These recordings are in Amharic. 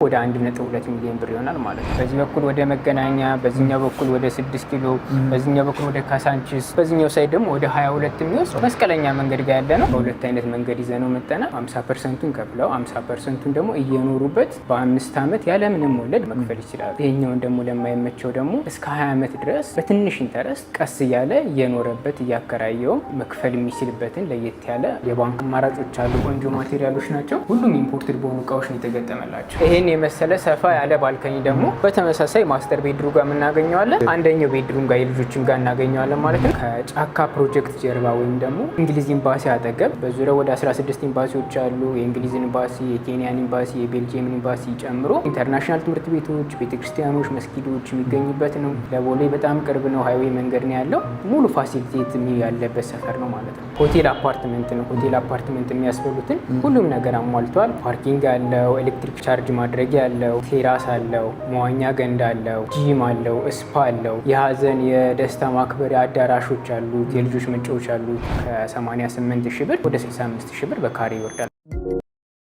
ወደ 1.2 ሚሊዮን ብር ይሆናል ማለት ነው። በዚህ በኩል ወደ መገናኛ፣ በዚህኛው በኩል ወደ 6 ኪሎ፣ በዚህኛው በኩል ወደ ካሳንቺስ፣ በዚህኛው ሳይድ ደግሞ ወደ 22 የሚወስድ መስቀለኛ መንገድ ጋር ያለ ነው። በሁለት አይነት መንገድ ይዘነው መጠና 50%ን ከፍለው 50%ን ደግሞ እየኖሩበት በ5 ዓመት ያለምንም ወለድ መክፈል ይችላሉ። ይሄኛውን ደግሞ ለማይመቸው ደግሞ እስከ 20 ዓመት ድረስ በትንሽ ኢንተረስት ቀስ እያለ እየኖረበት እያከራየው መክፈል የሚችልበትን ለየት ያለ የባንክ አማራጮች አሉ። ቆንጆ ማቴሪያሎች ናቸው። ሁሉም ኢምፖርትድ በሆኑ እቃዎች ነው የተገጠመላቸው። ይሄን የመሰለ ሰፋ ያለ ባልከኒ ደግሞ በተመሳሳይ ማስተር ቤድሩም ጋር እናገኘዋለን። አንደኛው ቤድሩም ጋር የልጆችን ጋር እናገኘዋለን ማለት ነው። ከጫካ ፕሮጀክት ጀርባ ወይም ደግሞ እንግሊዝ ኤምባሲ አጠገብ በዙሪያው ወደ 16 ኤምባሲዎች አሉ። የእንግሊዝ ኤምባሲ፣ የኬንያን ኤምባሲ፣ የቤልጂየም ኤምባሲ ጨምሮ ኢንተርናሽናል ትምህርት ቤቶች፣ ቤተክርስቲያኖች፣ መስጊዶች የሚገኙበት ነው። ለቦሌ በጣም ቅርብ ነው። ሃይዌይ መንገድ ነው ያለው። ሙሉ ፋሲሊቴት ያለበት ሰፈር ነው ማለት ነው። ሆቴል አፓርትመንት ነው። ሆቴል አፓርትመንት የሚያስበሉትን ሁሉም ነገር አሟልቷል። ፓርኪንግ አለው፣ ኤሌክትሪክ ቻርጅ ማድረጊያ አለው፣ ቴራስ አለው፣ መዋኛ ገንዳ አለው፣ ጂም አለው፣ ስፓ አለው፣ የሀዘን የደስታ ማክበሪያ አዳራሾች አሉት፣ የልጆች መጫወቻ አሉት። ከ88 ሺህ ብር ወደ 65 ሺህ ብር በካሬ ይወርዳል።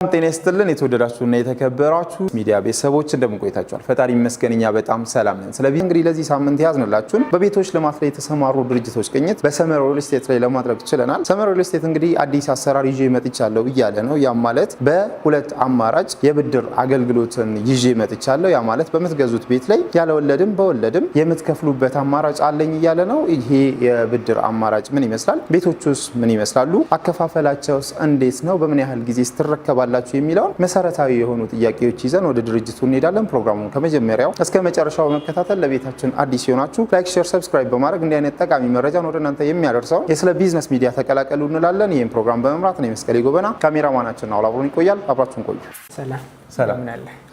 ጤና ይስጥልን የተወደዳችሁና የተከበራችሁ ሚዲያ ቤተሰቦች እንደምን ቆይታችኋል? ፈጣሪ ይመስገን እኛ በጣም ሰላም ነን። ስለዚህ እንግዲህ ለዚህ ሳምንት ያዝንላችሁን በቤቶች ልማት ላይ የተሰማሩ ድርጅቶች ቅኝት በሰመር ሪል ስቴት ላይ ለማድረግ ችለናል። ሰመር ሪል ስቴት እንግዲህ አዲስ አሰራር ይዤ መጥቻለሁ እያለ ነው። ያ ማለት በሁለት አማራጭ የብድር አገልግሎትን ይዤ መጥቻለሁ። ያ ማለት በምትገዙት ቤት ላይ ያለወለድም በወለድም የምትከፍሉበት አማራጭ አለኝ እያለ ነው። ይሄ የብድር አማራጭ ምን ይመስላል? ቤቶቹስ ምን ይመስላሉ? አከፋፈላቸውስ እንዴት ነው? በምን ያህል ጊዜ ስትረከባላችሁ የሚለውን መሰረታዊ የሆኑ ጥያቄዎች ይዘን ወደ ድርጅቱ እንሄዳለን። ፕሮግራሙን ከመጀመሪያው እስከ መጨረሻው በመከታተል ለቤታችን አዲስ የሆናችሁ ላይክ፣ ሼር፣ ሰብስክራይብ በማድረግ እንዲህ አይነት ጠቃሚ መረጃን ወደ እናንተ የሚያደርሰው የስለ ቢዝነስ ሚዲያ ተቀላቀሉ እንላለን። ይህን ፕሮግራም በመምራት ነው መስቀሌ ጎበና፣ ካሜራማናችን ነው አብሮን ይቆያል። አብራችሁን ቆዩ። ሰላም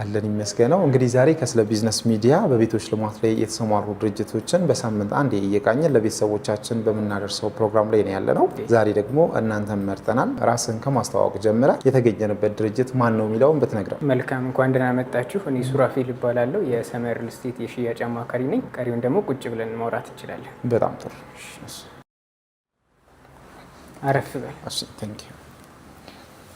አለን ይመስገነው። እንግዲህ ዛሬ ከስለ ቢዝነስ ሚዲያ በቤቶች ልማት ላይ የተሰማሩ ድርጅቶችን በሳምንት አንድ እየቃኘን ለቤተሰቦቻችን በምናደርሰው ፕሮግራም ላይ ነው ያለነው። ዛሬ ደግሞ እናንተን መርጠናል። ራስን ከማስተዋወቅ ጀምረ የተገኘንበት ድርጅት ማን ነው የሚለውን ብትነግረን። መልካም፣ እንኳን ደህና መጣችሁ። እኔ ሱራፌል እባላለሁ። የሰመር ሪል ስቴት የሽያጭ አማካሪ ነኝ። ቀሪውን ደግሞ ቁጭ ብለን ማውራት እንችላለን። በጣም ጥሩ። አረፍ በል።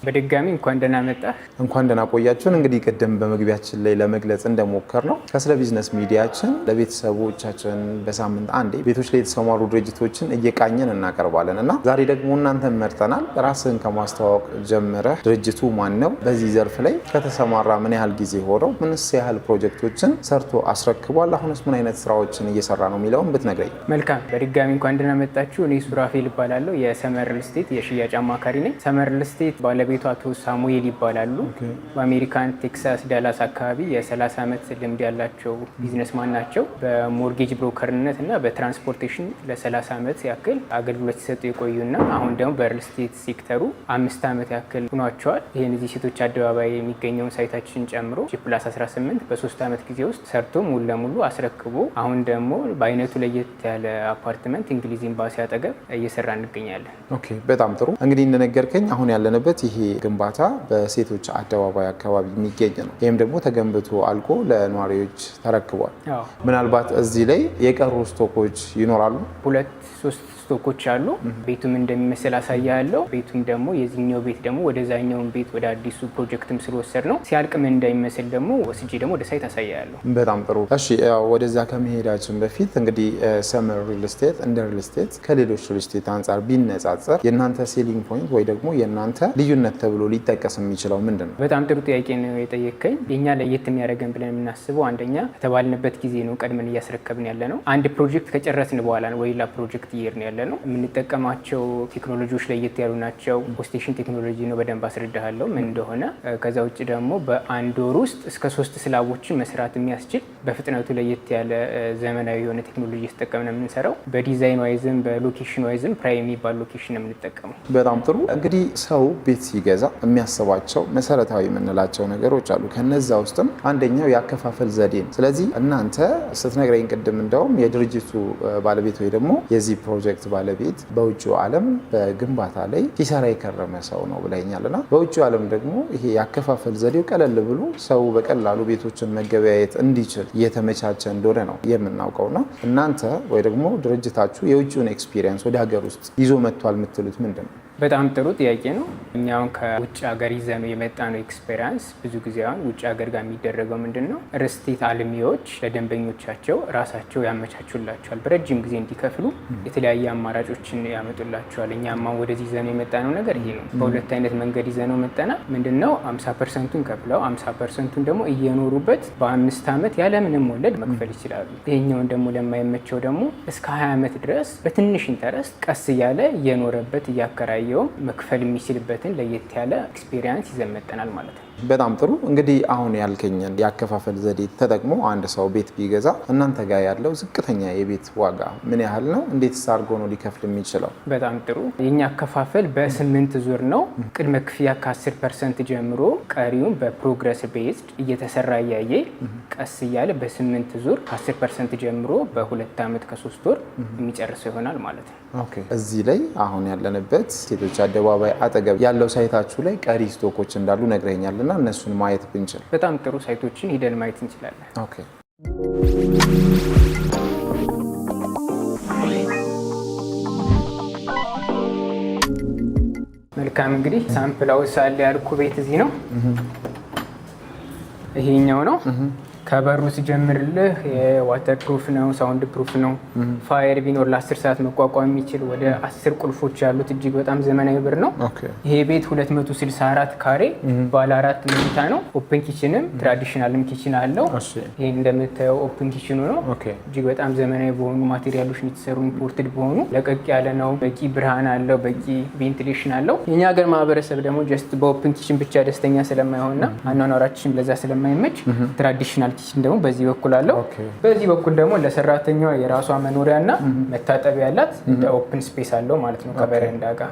በድጋሚ እንኳን ደህና መጣህ። እንኳን ደህና ቆያችሁን። እንግዲህ ቅድም በመግቢያችን ላይ ለመግለጽ እንደሞከር ነው ከስለ ቢዝነስ ሚዲያችን ለቤተሰቦቻችን በሳምንት አንዴ ቤቶች ላይ የተሰማሩ ድርጅቶችን እየቃኘን እናቀርባለን እና ዛሬ ደግሞ እናንተን መርጠናል። ራስን ከማስተዋወቅ ጀምረ ድርጅቱ ማን ነው፣ በዚህ ዘርፍ ላይ ከተሰማራ ምን ያህል ጊዜ ሆነው፣ ምንስ ያህል ፕሮጀክቶችን ሰርቶ አስረክቧል፣ አሁንስ ምን አይነት ስራዎችን እየሰራ ነው የሚለውን ብትነግረኝ። መልካም፣ በድጋሚ እንኳን ደህና መጣችሁ። እኔ ሱራፌል እባላለሁ። የሰመር ሪል ስቴት የሽያጭ አማካሪ ነኝ። ሰመር ሪል ስቴት ቤቱ አቶ ሳሙኤል ይባላሉ። በአሜሪካን ቴክሳስ ዳላስ አካባቢ የ30 ዓመት ልምድ ያላቸው ቢዝነስማን ናቸው። በሞርጌጅ ብሮከርነት እና በትራንስፖርቴሽን ለ30 ዓመት ያክል አገልግሎት ሲሰጡ የቆዩና አሁን ደግሞ በሪል ስቴት ሴክተሩ 5 ዓመት ያክል ሆኗቸዋል። ይህን እዚህ ሴቶች አደባባይ የሚገኘውን ሳይታችን ጨምሮ +18 በ3 ዓመት ጊዜ ውስጥ ሰርቶ ሙሉ ለሙሉ አስረክቦ አሁን ደግሞ በአይነቱ ለየት ያለ አፓርትመንት እንግሊዝ ኤምባሲ አጠገብ እየሰራ እንገኛለን። ኦኬ፣ በጣም ጥሩ። እንግዲህ እንደነገርከኝ አሁን ያለንበት ይሄ ግንባታ በሴቶች አደባባይ አካባቢ የሚገኝ ነው። ይህም ደግሞ ተገንብቶ አልቆ ለነዋሪዎች ተረክቧል። ምናልባት እዚህ ላይ የቀሩ ስቶኮች ይኖራሉ? 2-3 ስቶኮች አሉ። ቤቱም እንደሚመስል አሳያለሁ። ቤቱም ደግሞ የዚህኛው ቤት ደግሞ ወደዛኛውን ቤት ወደ አዲሱ ፕሮጀክትም ስለወሰድ ነው ሲያልቅም እንደሚመስል ደግሞ ወስጄ ደግሞ ወደ ሳይት አሳያለሁ። በጣም ጥሩ። እሺ፣ ወደዛ ከመሄዳችን በፊት እንግዲህ ሰመር ሪል ስቴት እንደ ሪል ስቴት ከሌሎች ሪል ስቴት አንጻር ቢነጻጸር የእናንተ ሴሊንግ ፖይንት ወይ ደግሞ የእናንተ ልዩነት ተብሎ ሊጠቀስ የሚችለው ምንድን ነው? በጣም ጥሩ ጥያቄ ነው የጠየቀኝ። የኛ ለየት የሚያደርገን ብለን የምናስበው አንደኛ ከተባልንበት ጊዜ ነው ቀድመን እያስረከብን ያለ ነው። አንድ ፕሮጀክት ከጨረስን በኋላ ነው ወይ ሌላ ፕሮጀክት እየሄድን ያለ ነው። የምንጠቀማቸው ቴክኖሎጂዎች ለየት ያሉ ናቸው። ፖስቴሽን ቴክኖሎጂ ነው፣ በደንብ አስረዳሃለሁ ምን እንደሆነ። ከዛ ውጭ ደግሞ በአንድ ወር ውስጥ እስከ 3 ስላቦችን መስራት የሚያስችል በፍጥነቱ ለየት ያለ ዘመናዊ የሆነ ቴክኖሎጂ እየተጠቀምን የምንሰራው። በዲዛይን ዋይዝም በሎኬሽን ዋይዝም ፕራይም የሚባል ሎኬሽን ነው የምንጠቀመው። በጣም ጥሩ። እንግዲህ ሰው ቤት ሲገዛ የሚያስባቸው መሰረታዊ የምንላቸው ነገሮች አሉ። ከነዛ ውስጥም አንደኛው ያከፋፈል ዘዴ ነው። ስለዚህ እናንተ ስትነግረኝ ቅድም እንደውም የድርጅቱ ባለቤት ወይ ደግሞ የዚህ ፕሮጀክት ባለቤት በውጭው ዓለም በግንባታ ላይ ሲሰራ የከረመ ሰው ነው ብለኛልና በውጭው ዓለም ደግሞ ይሄ ያከፋፈል ዘዴው ቀለል ብሎ ሰው በቀላሉ ቤቶችን መገበያየት እንዲችል እየተመቻቸ እንደሆነ ነው የምናውቀውና እናንተ ወይ ደግሞ ድርጅታችሁ የውጭውን ኤክስፒሪየንስ ወደ ሀገር ውስጥ ይዞ መጥቷል የምትሉት ምንድን ነው? በጣም ጥሩ ጥያቄ ነው። እኛውን ከውጭ ሀገር ይዘነው የመጣ ነው ኤክስፔሪንስ። ብዙ ጊዜ አሁን ውጭ ሀገር ጋር የሚደረገው ምንድነው ሪስቴት አልሚዎች ለደንበኞቻቸው ራሳቸው ያመቻቹላቸዋል። በረጅም ጊዜ እንዲከፍሉ የተለያየ አማራጮችን ያመጡላቸዋል። እኛም ወደዚህ ይዘነው የመጣ ነው ነገር ይሄ ነው። በሁለት አይነት መንገድ ይዘነው መጣና ምንድነው 50%ን ከፍለው 50%ን ደግሞ እየኖሩበት በ5 ዓመት ያለምንም ወለድ መክፈል ይችላሉ። ይሄኛውን ደግሞ ለማይመቸው ደግሞ እስከ 20 ዓመት ድረስ በትንሽ ኢንተረስት ቀስ እያለ እየኖረበት እያከራየው መክፈል የሚችልበትን ለየት ያለ ኤክስፔሪንስ ይዘን መጥተናል ማለት ነው። በጣም ጥሩ። እንግዲህ አሁን ያልከኝን ያከፋፈል ዘዴ ተጠቅሞ አንድ ሰው ቤት ቢገዛ እናንተ ጋር ያለው ዝቅተኛ የቤት ዋጋ ምን ያህል ነው? እንዴትስ አድርጎ ነው ሊከፍል የሚችለው? በጣም ጥሩ። የኛ አከፋፈል በ8 ዙር ነው። ቅድመ ክፍያ ከ10% ጀምሮ ቀሪውን በፕሮግረስ ቤዝድ እየተሰራ እያየ ቀስ እያለ በ8 ዙር ከ10% ጀምሮ በ2 ዓመት ከ3 ወር የሚጨርሰው ይሆናል ማለት ነው። ኦኬ። እዚህ ላይ አሁን ያለንበት ሴቶች አደባባይ አጠገብ ያለው ሳይታችሁ ላይ ቀሪ ስቶኮች እንዳሉ ነግረኛል እና እነሱን ማየት ብንችል? በጣም ጥሩ። ሳይቶችን ሂደን ማየት እንችላለን። ኦኬ። መልካም። እንግዲህ ሳምፕል ሃውስ አለ ያልኩ ቤት እዚህ ነው። ይሄኛው ነው። ከበሩ ሲጀምርልህ የዋተር ፕሩፍ ነው፣ ሳውንድ ፕሩፍ ነው። ፋየር ቢኖር ለ10 ሰዓት መቋቋም የሚችል ወደ 10 ቁልፎች ያሉት እጅግ በጣም ዘመናዊ በር ነው። ይሄ ቤት 264 ካሬ ባለ 4 መኝታ ነው። ኦፕን ኪችንም ትራዲሽናልም ኪችን አለው። ይሄ እንደምታየው ኦፕን ኪችኑ ነው። እጅግ በጣም ዘመናዊ በሆኑ ማቴሪያሎች የተሰሩ ኢምፖርትድ በሆኑ ለቀቅ ያለ ነው። በቂ ብርሃን አለው፣ በቂ ቬንቲሌሽን አለው። የኛ ሀገር ማህበረሰብ ደግሞ ጀስት በኦፕን ኪችን ብቻ ደስተኛ ስለማይሆንና አኗኗራችን ለዛ ስለማይመች ትራዲሽናል ኪችን ደግሞ በዚህ በኩል አለው። በዚህ በኩል ደግሞ ለሰራተኛዋ የራሷ መኖሪያና መታጠቢያ ያላት እንደ ኦፕን ስፔስ አለው ማለት ነው ከበረንዳ ጋር።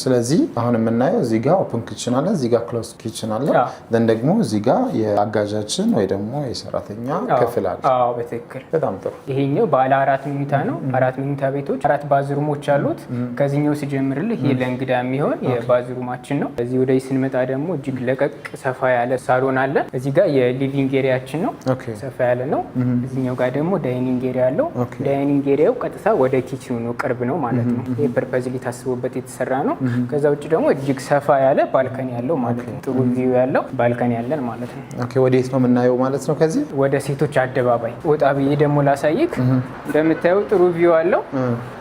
ስለዚህ አሁን የምናየው እዚህ ጋር ኦፕን ኪችን አለ፣ እዚህ ጋር ክሎዝ ኪችን አለ፣ ደን ደግሞ እዚህ ጋር የአጋዣችን ወይ ደግሞ የሰራተኛ ክፍል አለ። አዎ በትክክል። በጣም ጥሩ። ይሄኛው ባለ 4 መኝታ ነው። 4 መኝታ ቤቶች 4 ባዝሩሞች አሉት። ከዚህኛው ሲጀምርልህ ይሄ ለእንግዳ የሚሆን የባዝሩማችን ነው። እዚህ ወደ ስንመጣ ደግሞ እጅግ ለቀቅ ሰፋ ያለ ሳሎን አለ። እዚህ ጋር የሊቪንግ ኤሪያ ነው። ሰፋ ያለ ነው። እዚህኛው ጋር ደግሞ ዳይኒንግ ኤሪያ አለው። ዳይኒንግ ኤሪያው ቀጥታ ወደ ኪችኑ ነው፣ ቅርብ ነው ማለት ነው። ይሄ ፐርፐዝሊ ታስቦበት የተሰራ ነው። ከዛ ውጭ ደግሞ እጅግ ሰፋ ያለ ባልከኒ ያለው ማለት ነው። ጥሩ ቪው ያለው ባልከኒ ያለን ማለት ነው። ኦኬ። ወዴት ነው የምናየው ማለት ነው? ከዚህ ወደ ሴቶች አደባባይ ወጣ ብዬ ደግሞ ላሳይክ። እንደምታየው ጥሩ ቪው አለው።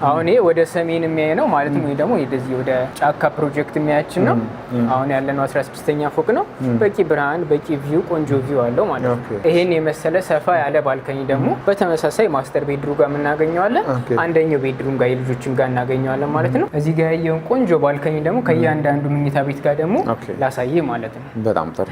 አሁን ይሄ ወደ ሰሜን የሚያይ ነው ማለት ነው። ይሄ ደግሞ ወደዚህ ወደ ጫካ ፕሮጀክት የሚያያችን ነው። አሁን ያለነው 16ኛ ፎቅ ነው። በቂ ብርሃን፣ በቂ ቪው፣ ቆንጆ ቪው አለው ማለት ነው። ይሄን የመሰለ ሰፋ ያለ ባልከኒ ደግሞ በተመሳሳይ ማስተር ቤድሩም ጋር እናገኘዋለን። አንደኛው ቤድሩም ጋር የልጆችን ጋር እናገኘዋለን ማለት ነው። እዚህ ጋር ያየውን ቆንጆ ባልከኒ ደግሞ ከእያንዳንዱ መኝታ ቤት ጋር ደግሞ ላሳየ ማለት ነው። በጣም ጥሩ።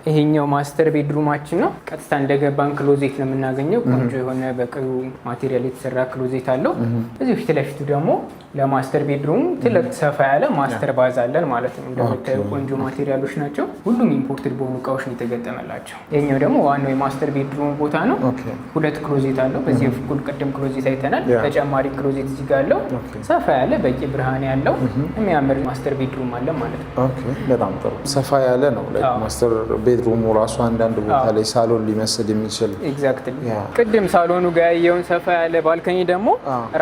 ይሄኛው ማስተር ቤድሩማችን ነው። ቀጥታ እንደገባን ክሎዜት ነው የምናገኘው። ቆንጆ የሆነ በቀዩ ማቴሪያል የተሰራ ክሎዜት አለው። እዚህ ፊት ለፊቱ ደግሞ ለማስተር ቤድሩም ትልቅ ሰፋ ያለ ማስተር ባዝ አለን ማለት ነው። እንደምታዩ ቆንጆ ማቴሪያሎች ናቸው። ሁሉም ኢምፖርትድ በሆኑ እቃዎች ነው የተገጠመላቸው። ይሄኛው ደግሞ ዋናው የማስተር ቤድሩም ቦታ ነው። 2 ክሎዜት አለው። በዚህ በኩል ቀደም ክሎዜት አይተናል። ተጨማሪ ክሎዜት እዚህ ጋር አለው። ሰፋ ያለ በቂ ብርሃን ያለው የሚያምር ማስተር ቤድሩም አለ ማለት ነው። ኦኬ፣ በጣም ጥሩ። ሰፋ ያለ ነው ማስተር ቤድሩሙ ራሱ አንዳንድ ቦታ ላይ ሳሎን ሊመስል የሚችል ኤግዛክትሊ። ቅድም ሳሎኑ ጋር ያየውን ሰፋ ያለ ባልከኒ ደግሞ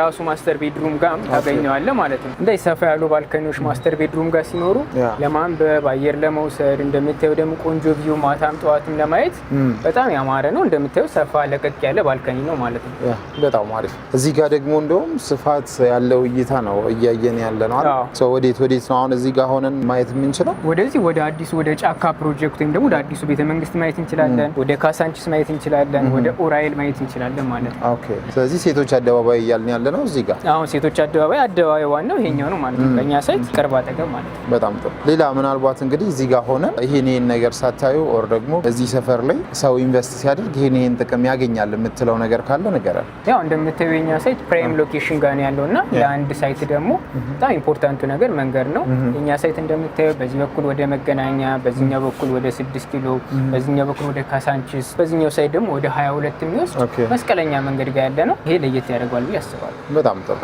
ራሱ ማስተር ቤድሩም ጋር ታገኘዋለህ ማለት ነው። እንደዚህ ሰፋ ያሉ ባልከኒዎች ማስተር ቤድሩም ጋር ሲኖሩ ለማንበብ፣ አየር ለመውሰድ፣ እንደምታየው ደግሞ ቆንጆ ቪው ማታም ጠዋትም ለማየት በጣም ያማረ ነው። እንደምታየው ሰፋ ለቀቅ ያለ ባልከኒ ነው ማለት ነው። በጣም አሪፍ። እዚህ ጋር ደግሞ እንደውም ስፋት ያለው እይታ ነው እያየን ያለ ነው አይደል? ወዴት ነው አሁን እዚህ ጋር ሆነን ማየት የምንችለው? ወደዚህ ወደ አዲሱ ወደ ጫካ ፕሮጀክት ወይም ደግሞ ወደ አዲሱ ቤተ መንግስት ማየት እንችላለን። ወደ ካሳንቺስ ማየት እንችላለን። ወደ ኡራኤል ማየት እንችላለን ማለት ነው። ኦኬ። ስለዚህ ሴቶች አደባባይ እያልን ያለ ነው እዚህ ጋር። አሁን ሴቶች አደባባይ ዋናው ይሄኛው ነው ማለት ነው። በእኛ ሳይት ቅርብ አጠገብ ማለት ነው። በጣም ጥሩ። ሌላ ምናልባት እንግዲህ እዚህ ጋር ሆነ ይሄን ነገር ሳታዩ ኦር ደግሞ እዚህ ሰፈር ላይ ሰው ኢንቨስት ሲያደርግ ይሄን ጥቅም ያገኛል የምትለው ነገር ካለ ንገረን። ያው እንደምታየው የኛ ሳይት ፕራይም ሎኬሽን ጋር ነው ያለውና ለአንድ ሳይት ደግሞ በጣም ኢምፖርታንቱ ነገር መንገድ ነው። የኛ ሳይት እንደምታየው በዚህ በኩል ወደ መገናኛ፣ በዚህኛው በኩል ወደ 6 ኪሎ፣ በዚህኛው በኩል ወደ ካሳንቺስ፣ በዚህኛው ሳይት ደግሞ ወደ 22 የሚወስድ መስቀለኛ መንገድ ጋር ያለ ነው። ይሄ ለየት ያደርገዋል ብዬ አስባለሁ። በጣም ጥሩ።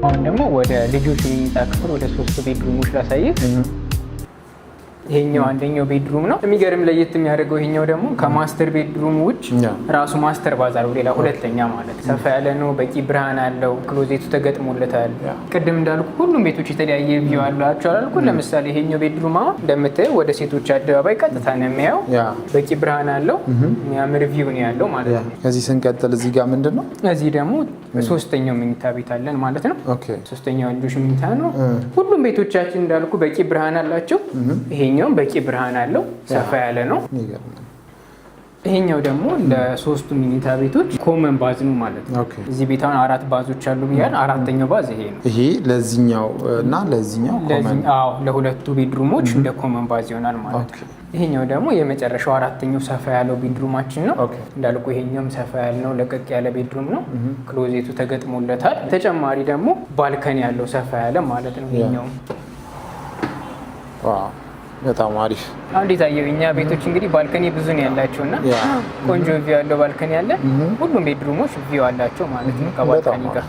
አሁን ደግሞ ወደ ልጆች መኝታ ክፍል ወደ 3 ቤድሩሞች ላሳይህ። ይሄኛው አንደኛው ቤድሩም ነው። የሚገርም ለየት የሚያደርገው ይሄኛው ደግሞ ከማስተር ቤድሩም ውጭ ራሱ ማስተር ባዛር ሌላ ሁለተኛ ማለት ሰፋ ያለ ነው። በቂ ብርሃን አለው። ክሎዜቱ ተገጥሞለታል። ቅድም እንዳልኩ ሁሉም ቤቶች የተለያየ ቪው አላቸው አላልኩ። ለምሳሌ ይሄኛው ቤድሩም አሁን እንደምታየው ወደ ሴቶች አደባባይ ቀጥታ ነው የሚያየው። በቂ ብርሃን አለው። የሚያምር ቪው ነው ያለው ማለት ነው። ከዚህ ስንቀጥል እዚህ ጋር ምንድን ነው? እዚህ ደግሞ ሶስተኛው መኝታ ቤት አለን ማለት ነው። ሶስተኛው ልጆች መኝታ ነው። ሁሉም ቤቶቻችን እንዳልኩ በቂ ብርሃን አላቸው። ይሄኛውም በቂ ብርሃን አለው። ሰፋ ያለ ነው። ይሄኛው ደግሞ ለሶስቱ መኝታ ቤቶች ኮመን ባዝ ነው ማለት ነው። እዚህ ቤት አሁን 4 ባዞች አሉ ብያል። አራተኛው ባዝ ይሄ ነው። ይሄ ለዚህኛው እና ለዚህኛው ኮመን ለሁለቱ ቤድሩሞች እንደ ኮመን ባዝ ይሆናል ማለት ነው። ይሄኛው ደግሞ የመጨረሻው አራተኛው ሰፋ ያለው ቤድሩማችን ነው። እንዳልኩ ይሄኛውም ሰፋ ያለ ነው። ለቀቅ ያለ ቤድሩም ነው። ክሎዜቱ ተገጥሞለታል። ተጨማሪ ደግሞ ባልከኒ ያለው ሰፋ ያለ ማለት ነው። ይሄኛው በጣም አሪፍ እንዴት አየው። እኛ ቤቶች እንግዲህ ባልከኒ ብዙ ነው ያላቸውና ቆንጆ ቪው ያለው ባልከኒ አለ። ሁሉም ቤድሩሞች ቪው አላቸው ማለት ነው ከባልከኒ ጋር።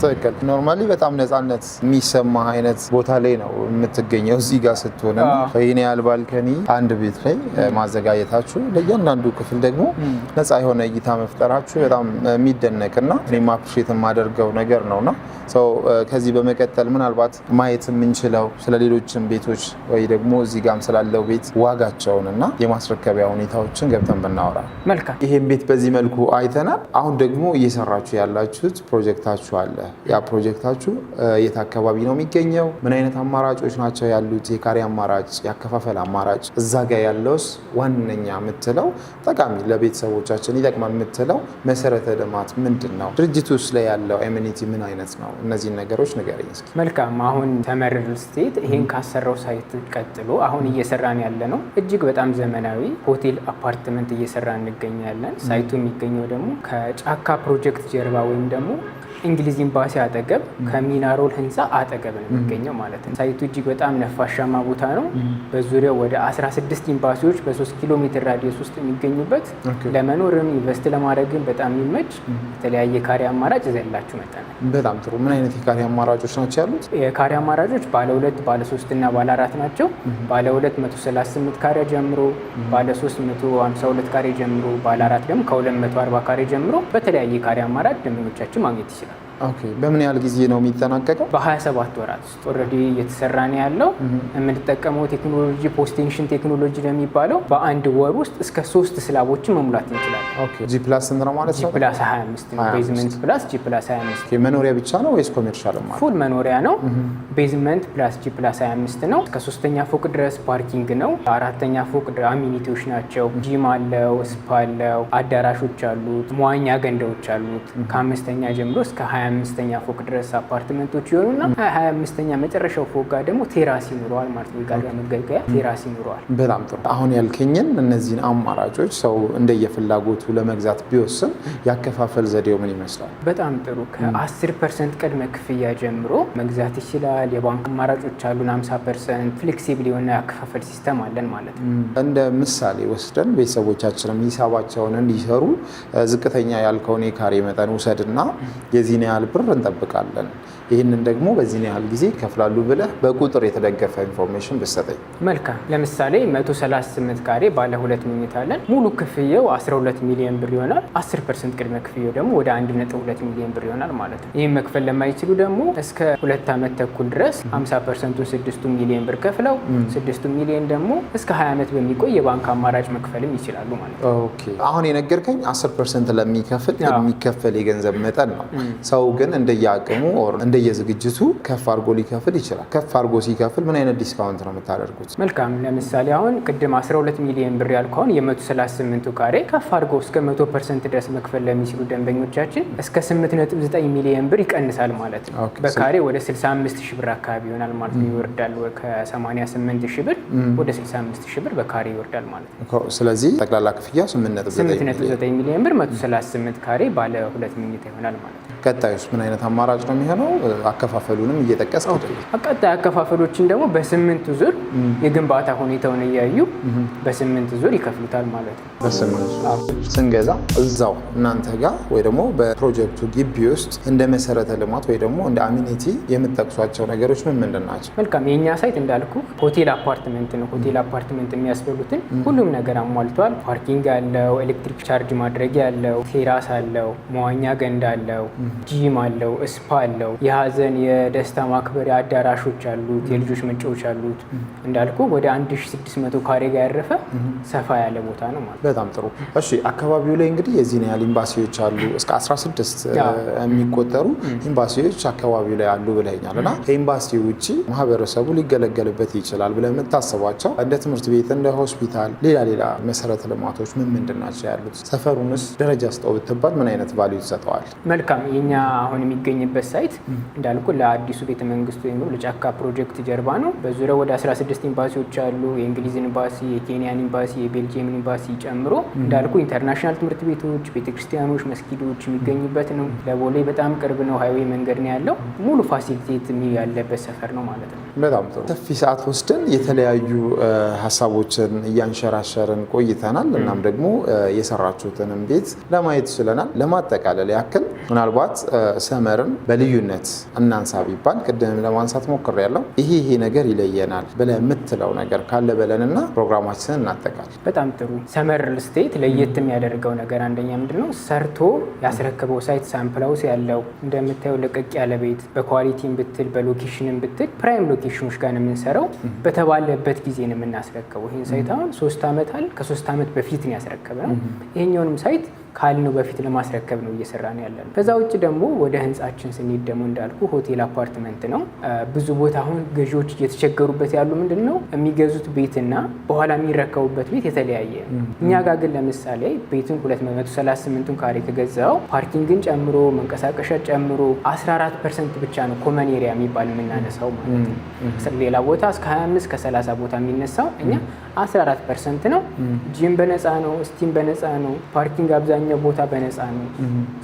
ትክክል። ኖርማሊ በጣም ነፃነት የሚሰማ አይነት ቦታ ላይ ነው የምትገኘው እዚህ ጋር ስትሆን ይሄን ያህል ባልከኒ አንድ ቤት ላይ ማዘጋጀታችሁ፣ ለእያንዳንዱ ክፍል ደግሞ ነፃ የሆነ እይታ መፍጠራችሁ በጣም የሚደነቅና እኔም አፕሪሼት የማደርገው ነገር ነውና ከዚህ በመቀጠል ምናልባት ማየት የምንችለው ስለሌሎችም ቤቶች ወይ ደግሞ እዚህ ጋም ስላለው ቤት ዋጋቸውን እና የማስረከቢያ ሁኔታዎችን ገብተን ብናወራ መልካም። ይሄን ቤት በዚህ መልኩ አይተናል። አሁን ደግሞ እየሰራችሁ ያላችሁት ፕሮጀክታችሁ አለ። ያ ፕሮጀክታችሁ የት አካባቢ ነው የሚገኘው? ምን አይነት አማራጮች ናቸው ያሉት? የካሬ አማራጭ፣ ያከፋፈል አማራጭ፣ እዛ ጋር ያለውስ ዋነኛ የምትለው ጠቃሚ ለቤተሰቦቻችን ይጠቅማል የምትለው መሰረተ ልማት ምንድን ነው? ድርጅቱ ውስጥ ላይ ያለው አሜኒቲ ምን አይነት ነው? እነዚህን ነገሮች ንገረኝ እስኪ። መልካም። አሁን ተመር ሪል ስቴት ይሄን ካሰራው ሳይት ቀጥሎ አሁን እየሰራን ያለ ነው እጅግ በጣም ዘመናዊ ሆቴል አፓርትመንት እየሰራን እንገኛለን። ሳይቱ የሚገኘው ደግሞ ከጫካ ፕሮጀክት ጀርባ ወይም ደግሞ እንግሊዝ ኤምባሲ አጠገብ ከሚናሮል ህንፃ አጠገብ ነው የሚገኘው ማለት ነው። ሳይቱ እጅግ በጣም ነፋሻማ ቦታ ነው። በዙሪያው ወደ 16 ኤምባሲዎች በ3 ኪሎ ሜትር ራዲየስ ውስጥ የሚገኙበት ለመኖርም ኢንቨስት ለማድረግም በጣም የሚመች የተለያየ ካሬ አማራጭ ይዘላችሁ መጣን። በጣም ጥሩ። ምን አይነት የካሬ አማራጮች ናቸው ያሉት? የካሬ አማራጮች ባለ 2፣ ባለ 3 እና ባለ 4 ናቸው። ባለ 2 138 ካሬ ጀምሮ፣ ባለ 3 152 ካሬ ጀምሮ፣ ባለ 4 ደግሞ ከ240 ካሬ ጀምሮ በተለያየ ካሬ አማራጭ ደንበኞቻችን ማግኘት ይችላል። ኦኬ። በምን ያህል ጊዜ ነው የሚጠናቀቀው? በ27 ወራት ውስጥ ኦልሬዲ እየተሰራ ነው ያለው። የምንጠቀመው ቴክኖሎጂ ፖስቴንሽን ቴክኖሎጂ ነው የሚባለው። በአንድ ወር ውስጥ እስከ 3 ስላቦችን መሙላት እንችላለን። ኦኬ። ጂ ፕላስ ስንት ነው ማለት ነው? ጂ ፕላስ 25 ነው። ቤዝመንት ፕላስ ጂ ፕላስ 25። ኦኬ። መኖሪያ ብቻ ነው ወይስ ኮሜርሻል ማለት? ፉል መኖሪያ ነው። ቤዝመንት ፕላስ ጂ ፕላስ 25 ነው። እስከ 3ኛ ፎቅ ድረስ ፓርኪንግ ነው። 4ኛ ፎቅ አሚኒቲዎች ናቸው። ጂም አለው፣ ስፓ አለው፣ አዳራሾች አሉት፣ መዋኛ ገንዳዎች አሉት። ከ5ኛ ጀምሮ እስከ 25ኛ ፎቅ ድረስ አፓርትመንቶች ይሆኑና 25ኛ መጨረሻው ፎቅ ጋር ደግሞ ቴራስ ይኖረዋል ማለት ነው። ጋር መገልገያ ቴራስ ይኖረዋል። በጣም ጥሩ። አሁን ያልከኝን እነዚህን አማራጮች ሰው እንደየፍላጎቱ ለመግዛት ቢወስን ያከፋፈል ዘዴው ምን ይመስላል? በጣም ጥሩ። ከ10% ቅድመ ክፍያ ጀምሮ መግዛት ይችላል። የባንክ አማራጮች አሉን። 50% ፍሌክሲብል የሆነ ያከፋፈል ሲስተም አለን ማለት ነው። እንደ ምሳሌ ወስደን ቤተሰቦቻችንም ሂሳባቸውን እንዲሰሩ ዝቅተኛ ያልከውን የካሬ መጠን ውሰድና የዚህን ያህል ብር እንጠብቃለን፣ ይህንን ደግሞ በዚህ ያህል ጊዜ ይከፍላሉ ብለህ በቁጥር የተደገፈ ኢንፎርሜሽን ብትሰጠኝ። መልካም። ለምሳሌ 138 ካሬ ባለ 2 መኝታ አለን። ሙሉ ክፍያው 12 ሚሊዮን ብር ይሆናል። 10% ቅድመ ክፍያው ደግሞ ወደ 1.2 ሚሊዮን ብር ይሆናል ማለት ነው። ይህም መክፈል ለማይችሉ ደግሞ እስከ 2 ዓመት ተኩል ድረስ 50%ቱን 6 ሚሊዮን ብር ከፍለው 6 ሚሊዮን ደግሞ እስከ 20 ዓመት በሚቆይ የባንክ አማራጭ መክፈልም ይችላሉ ማለት ነው። ኦኬ። አሁን የነገርከኝ 10% ለሚከፍል የሚከፈል የገንዘብ መጠን ነው። ሰው ግን እንደየአቅሙ እንደየዝግጅቱ ከፍ አድርጎ ሊከፍል ይችላል። ከፍ አድርጎ ሲከፍል ምን አይነት ዲስካውንት ነው የምታደርጉት? መልካም። ለምሳሌ አሁን ቅድም 12 ሚሊዮን ብር ያልከውን የ138ቱ ካሬ ከፍ አድርጎ እስከ 100% ድረስ መክፈል ለሚችሉ ደንበኞቻችን እስከ 8.9 ሚሊዮን ብር ይቀንሳል ማለት ነው። በካሬ ወደ 65 ሺህ ብር አካባቢ ይሆናል ማለት ነው። ይወርዳል። ከ88 ሺህ ብር ወደ 65 ሺህ ብር በካሬ ይወርዳል ማለት ነው። ስለዚህ ጠቅላላ ክፍያ 8.9 ሚሊዮን ብር 138 ካሬ ባለ 2 መኝታ ይሆናል ማለት ነው። ቀጣዩስ ምን አይነት አማራጭ ነው የሚሆነው? አከፋፈሉንም እየጠቀስክ አይደለም? ቀጣይ አከፋፈሎችን ደግሞ በ8 ዙር የግንባታ ሁኔታውን እያዩ በ8 ዙር ይከፍሉታል ማለት ነው። በ8 ስንገዛ እዛው እናንተ ጋር ወይ ደግሞ በፕሮጀክቱ ግቢ ውስጥ እንደ መሰረተ ልማት ወይ ደግሞ እንደ አሚኒቲ የምትጠቅሷቸው ነገሮች ምንድን ናቸው? መልካም። የኛ ሳይት እንዳልኩ ሆቴል አፓርትመንት ነው። ሆቴል አፓርትመንት የሚያስበሉትን ሁሉም ነገር አሟልቷል። ፓርኪንግ አለው፣ ኤሌክትሪክ ቻርጅ ማድረጊያ አለው፣ ቴራስ አለው፣ መዋኛ ገንዳ አለው፣ ጂም አለው፣ ስፓ አለው፣ የሀዘን የደስታ ማክበሪያ አዳራሾች አሉት፣ የልጆች መጫወቻ አሉት። እንዳልኩ ወደ 1600 ካሬ ጋር ያረፈ ሰፋ ያለ ቦታ ነው ማለት። በጣም ጥሩ። እሺ አካባቢው ላይ እንግዲህ የዚህን ያህል ኤምባሲዎች አሉ፣ እስከ 16 የሚቆጠሩ ኤምባሲዎች አካባቢው ላይ አሉ ብለኛል። እና ከኤምባሲ ውጭ ማህበረሰቡ ሊገለገልበት ይችላል ብለህ የምታስባቸው እንደ ትምህርት ቤት፣ እንደ ሆስፒታል፣ ሌላ መሰረተ ልማቶች ምንድን ናቸው ያሉት? ሰፈሩንስ ደረጃ ስጠው ብትባል ምን አይነት ቫልዩ ይሰጠዋል? መልካም። የኛ አሁን የሚገኝበት ሳይት እንዳልኩ ለአዲሱ ቤተመንግስት ወይም ለጫካ ፕሮጀክት ጀርባ ነው። በዙሪያው ወደ 16 ኤምባሲዎች አሉ። የእንግሊዝ ኤምባሲ፣ የኬንያን ኤምባሲ፣ የቤልጂየም ኤምባሲ ጨምሮ እንዳልኩ ኢንተርናሽናል ትምህርት ቤቶች፣ ቤተክርስቲያኖች፣ መስጊዶች የሚገኙበት ነው። ለቦሌ በጣም ቅርብ ነው። ሃይዌይ መንገድ ነው ያለው። ሙሉ ፋሲሊቴት ያለበት ሰፈር ነው ማለት ነው። በጣም ጥሩ። ሰፊ ሰዓት ወስደን የተለያዩ ሀሳቦችን እያንሸራሸርን ቆይተናል። እናም ደግሞ የሰራችሁትንም ቤት ለማየት ችለናል። ለማጠቃለል ያክል ምናልባት ሰመርን በልዩነት እናንሳ ቢባል ቅድም ለማንሳት ሞክሬያለሁ። ይሄ ነገር ይለየናል ብለህ የምትለው ነገር ካለ በለንና ፕሮግራማችንን እናጠቃል። በጣም ጥሩ። ሰመር ሪል ስቴት ለየት የሚያደርገው ነገር አንደኛ ምንድነው? ሰርቶ ያስረከበው ሳይት ሳምፕል ሃውስ ያለው እንደምታየው ለቀቅ ያለ ቤት በኳሊቲም ብትል በሎኬሽንም ብትል ፕራይም ሎኬሽኖች ጋር ነው የምንሰራው። በተባለበት ጊዜ ነው የምናስረከበው። ይህን ሳይት አሁን 3 ዓመት አለ ከ3 ዓመት በፊት ነው ያስረከበው። ይሄኛውንም ሳይት ካልነው በፊት ለማስረከብ ነው እየሰራን ያለነው። ከዛ ውጭ ደግሞ ወደ ህንጻችን ስንሄድ ደግሞ እንዳልኩ ሆቴል አፓርትመንት ነው። ብዙ ቦታ አሁን ገዢዎች እየተቸገሩበት ያሉ ምንድነው የሚገዙት ቤትና በኋላ የሚረከቡበት ቤት የተለያየ። እኛ ጋር ግን ለምሳሌ ቤቱን 238 ካሬ ከገዛው ፓርኪንግን ጨምሮ መንቀሳቀሻ ጨምሮ 14% ብቻ ነው ኮመን ኤሪያ የሚባል የምናነሳው ማለት ነው። ሌላ ቦታ እስከ 25 ከ30 ቦታ የሚነሳው እኛ 14% ነው። ጂም በነፃ ነው፣ ስቲም በነፃ ነው፣ ፓርኪንግ አብዛኛው ቦታ በነፃ ነው።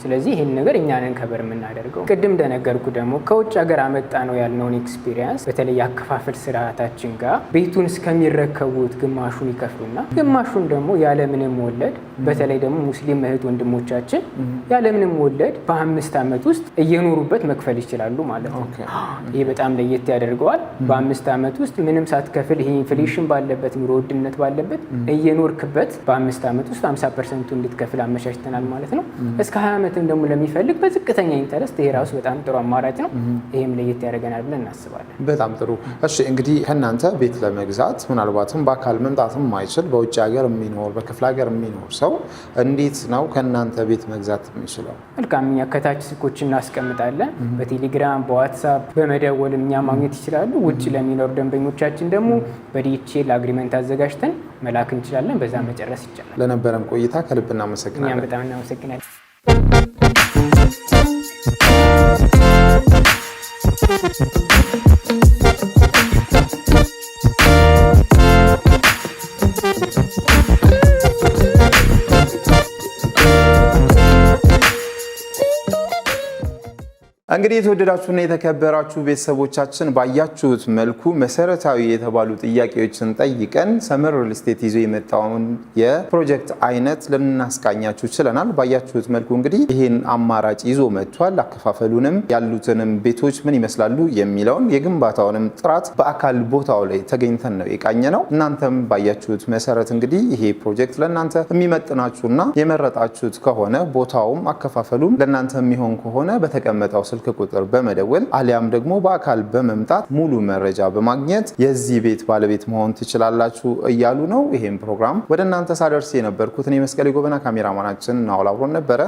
ስለዚህ ይሄን ነገር እኛ ነን ከበር የምናደርገው። ቅድም እንደነገርኩ ደግሞ ከውጭ ሀገር አመጣ ነው ያልነውን ኤክስፒሪየንስ በተለይ አከፋፈል ስርዓታችን ጋር ቤቱን እስከሚረከቡት ግማሹን ይከፍሉና ግማሹን ደግሞ ያለምንም ወለድ በተለይ ደግሞ ሙስሊም እህት ወንድሞቻችን ያለምንም ወለድ በ5 ዓመት ውስጥ እየኖሩበት መክፈል ይችላሉ ማለት ነው። ይሄ በጣም ለየት ያደርገዋል። በ5 ዓመት ውስጥ ምንም ሳትከፍል ይሄ ኢንፍሌሽን ባለበት ኑሮ ውድነት ባለበት እየኖርክበት በ5 ዓመት ውስጥ 50% እንድትከፍል አመቻችተናል ማለት ነው። እስከ 20 ዓመትም ደግሞ ለሚፈልግ በዝቅተኛ ኢንተረስት ይሄ ራሱ በጣም ጥሩ አማራጭ ነው። ይሄም ለየት ያደርገናል ብለን እናስባለን። በጣም ጥሩ። እሺ እንግዲህ ከእናንተ ቤት ለመግዛት ምናልባትም በአካል መምጣትም ማይችል በውጭ ሀገር የሚኖር በክፍለ ሀገር የሚኖር ሰው እንዴት ነው ከእናንተ ቤት መግዛት የሚችለው? መልካም። እኛ ከታች ስልኮች እናስቀምጣለን። በቴሌግራም በዋትሳፕ በመደወል እኛ ማግኘት ይችላሉ። ውጭ ለሚኖሩ ደንበኞቻችን ደግሞ በዲኤችኤል አግሪመንት አዘጋጅተን መላክ እንችላለን። በዛ መጨረስ ይቻላል። ለነበረን ቆይታ ከልብ እናመሰግናለን። እኛም በጣም እናመሰግናለን። እንግዲህ የተወደዳችሁና የተከበራችሁ ቤተሰቦቻችን ባያችሁት መልኩ መሰረታዊ የተባሉ ጥያቄዎችን ጠይቀን ሰመር ሪል ስቴት ይዞ የመጣውን የፕሮጀክት አይነት ልናስቃኛችሁ ችለናል። ባያችሁት መልኩ እንግዲህ ይህን አማራጭ ይዞ መጥቷል። አከፋፈሉንም ያሉትንም ቤቶች ምን ይመስላሉ የሚለውን የግንባታውንም ጥራት በአካል ቦታው ላይ ተገኝተን ነው የቃኘ ነው። እናንተም ባያችሁት መሰረት እንግዲህ ይሄ ፕሮጀክት ለእናንተ የሚመጥናችሁና የመረጣችሁት ከሆነ ቦታውም አከፋፈሉም ለእናንተ የሚሆን ከሆነ በተቀመጠው ስልክ ቁጥር በመደወል አሊያም ደግሞ በአካል በመምጣት ሙሉ መረጃ በማግኘት የዚህ ቤት ባለቤት መሆን ትችላላችሁ እያሉ ነው። ይሄን ፕሮግራም ወደ እናንተ ሳደርስ የነበርኩት እኔ መስቀሌ ጎበና፣ ካሜራማናችን ናውል አብሮን ነበረ።